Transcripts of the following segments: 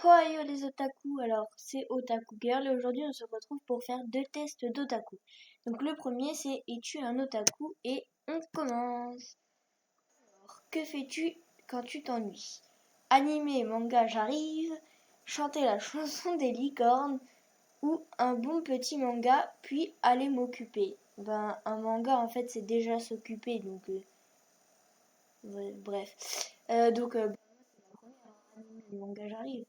Ohio les otaku, alors c'est Otaku Girl et aujourd'hui on se retrouve pour faire 2 tests d'otaku. Donc le premier c'est es-tu un otaku et on commence. Alors, que fais-tu quand tu t'ennuies? Animé, manga, j'arrive, chanter la chanson des licornes ou un bon petit manga puis aller m'occuper. Ben un manga en fait c'est déjà s'occuper donc bref. Donc c'est la première, animé, manga, j'arrive.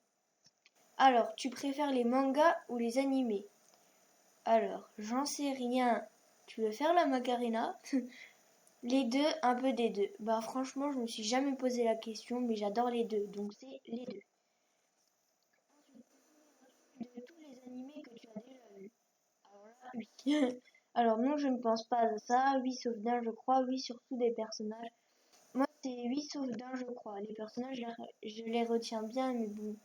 Alors, tu préfères les mangas ou les animés? Alors, j'en sais rien. Tu veux faire la Macarena? Les deux, un peu des deux. Bah franchement, je me suis jamais posé la question, mais j'adore les deux, donc c'est les deux. De tous les animés que tu as déjà vus. Alors là, oui. Alors non, je ne pense pas à ça. Oui, sauf d'un, je crois. Oui, surtout des personnages. Moi, c'est oui, sauf d'un, je crois. Les personnages, je les retiens bien, mais bon,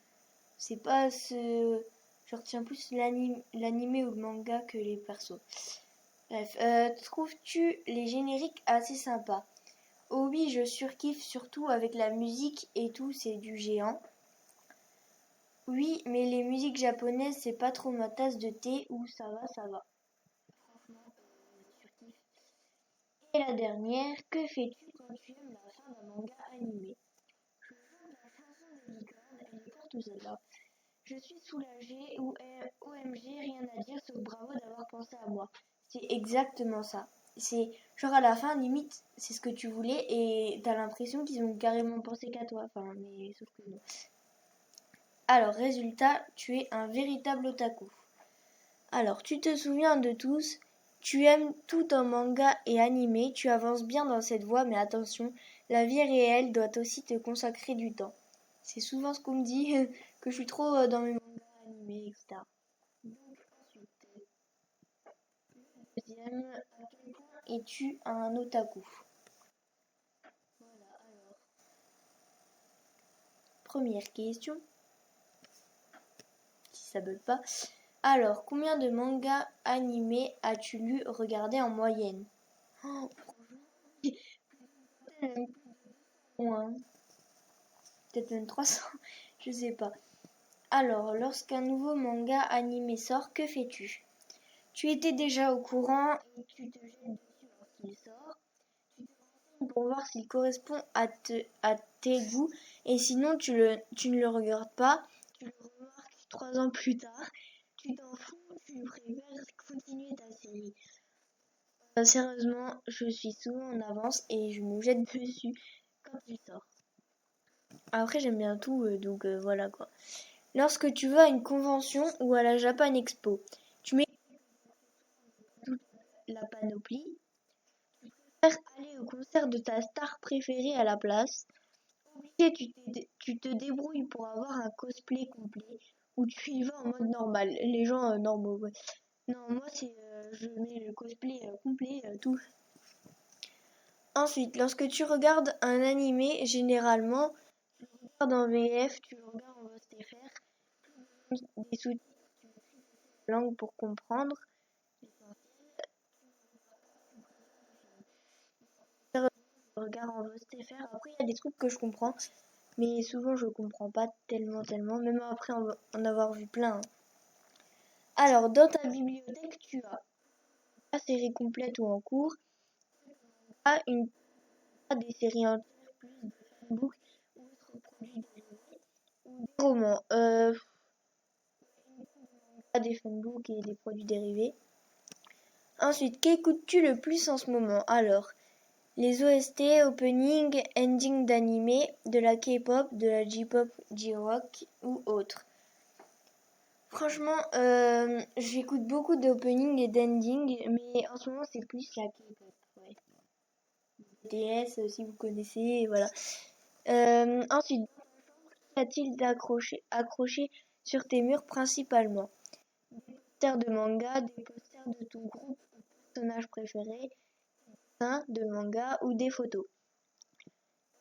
c'est pas ce... Je retiens plus l'animé ou le manga que les persos. Bref, trouves-tu les génériques assez sympas? Oh oui, je surkiffe surtout avec la musique et tout, c'est du géant. Oui, mais les musiques japonaises, c'est pas trop ma tasse de thé ou ça va, ça va. Franchement, surkiffe. Et la dernière, que fais-tu quand tu aimes la fin d'un manga animé? Je chante la chanson des licornes, elle est pour tout celle-là. Je suis soulagée ou OMG, rien à dire sauf bravo d'avoir pensé à moi. C'est exactement ça. C'est genre à la fin, limite, c'est ce que tu voulais et t'as l'impression qu'ils ont carrément pensé qu'à toi. Enfin, mais sauf que non. Alors, résultat, tu es un véritable otaku. Alors, tu te souviens de tous, tu aimes tout en manga et animé, tu avances bien dans cette voie, mais attention, la vie réelle doit aussi te consacrer du temps. C'est souvent ce qu'on me dit, que je suis trop dans mes mangas animés, etc. Donc ensuite, deuxième, à quel point es-tu un otaku? Voilà, alors, première question, si ça bug pas. Alors, combien de mangas animés as-tu lu, regardé en moyenne? Oh, franchement, moins, peut-être même 300, je sais pas. Alors, lorsqu'un nouveau manga animé sort, que fais-tu? Tu étais déjà au courant et tu te jettes dessus lorsqu'il sort. Tu te renseignes pour voir s'il correspond à tes goûts et sinon tu ne le regardes pas. Tu le remarques 3 ans plus tard. Tu t'en fous, tu préfères continuer ta série. Sérieusement, je suis souvent en avance et je me jette dessus quand il sort. Après, j'aime bien tout, donc voilà quoi. Lorsque tu vas à une convention ou à la Japan Expo, tu mets toute la panoplie. Faire aller au concert de ta star préférée à la place. Obligé, tu te débrouilles pour avoir un cosplay complet ou tu y vas en mode normal. Les gens normaux, ouais. Non, moi c'est je mets le cosplay complet, tout. Ensuite, lorsque tu regardes un animé, généralement, tu le regardes en VF, tu le regardes en VSTFR, des sous-titres, tu maîtrises la langue pour comprendre l'essentiel. Je regarde en VSTFR. Après, il y a des trucs que je comprends, mais souvent je comprends pas tellement, même après en avoir vu plein, hein. Alors, dans ta bibliothèque, tu as la série complète ou en cours, des séries entières, plus des fanbooks ou autres produits dérivés, ou des romans. Des fanbooks et des produits dérivés. Ensuite, qu'écoutes-tu le plus en ce moment? Alors, les OST, opening, ending d'animé, de la K-pop, de la J-pop, J-rock ou autre. Franchement, j'écoute beaucoup d'opening et d'ending, mais en ce moment c'est plus la K-pop. Ouais. BTS, si vous connaissez, voilà. Ensuite, qu'y a-t-il accroché sur tes murs principalement? Des posters de manga, des posters de ton groupe ou personnage préféré, de manga ou des photos.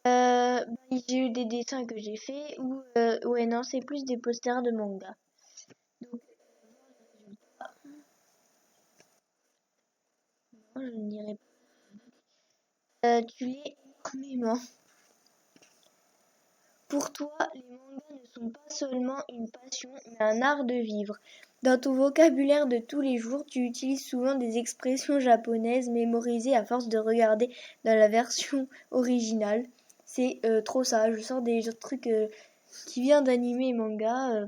J'ai eu des dessins que j'ai faits ou ouais non c'est plus des posters de manga. Donc non, je n'irai pas. Tu lis énormément. Pour toi, les mangas ne sont pas seulement une passion, mais un art de vivre. Dans ton vocabulaire de tous les jours, tu utilises souvent des expressions japonaises mémorisées à force de regarder dans la version originale. C'est trop ça, je sors des trucs qui viennent d'anime et manga,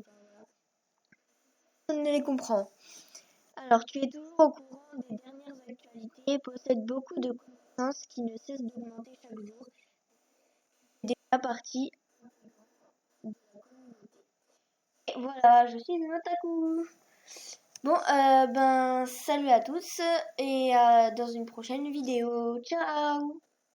on ne les comprend. Alors, tu es toujours au courant des dernières actualités, possèdes beaucoup de connaissances qui ne cessent d'augmenter chaque jour. Tu es déjà partie de la communauté. Et voilà, je suis une otaku. Bon, ben, salut à tous et dans une prochaine vidéo. Ciao!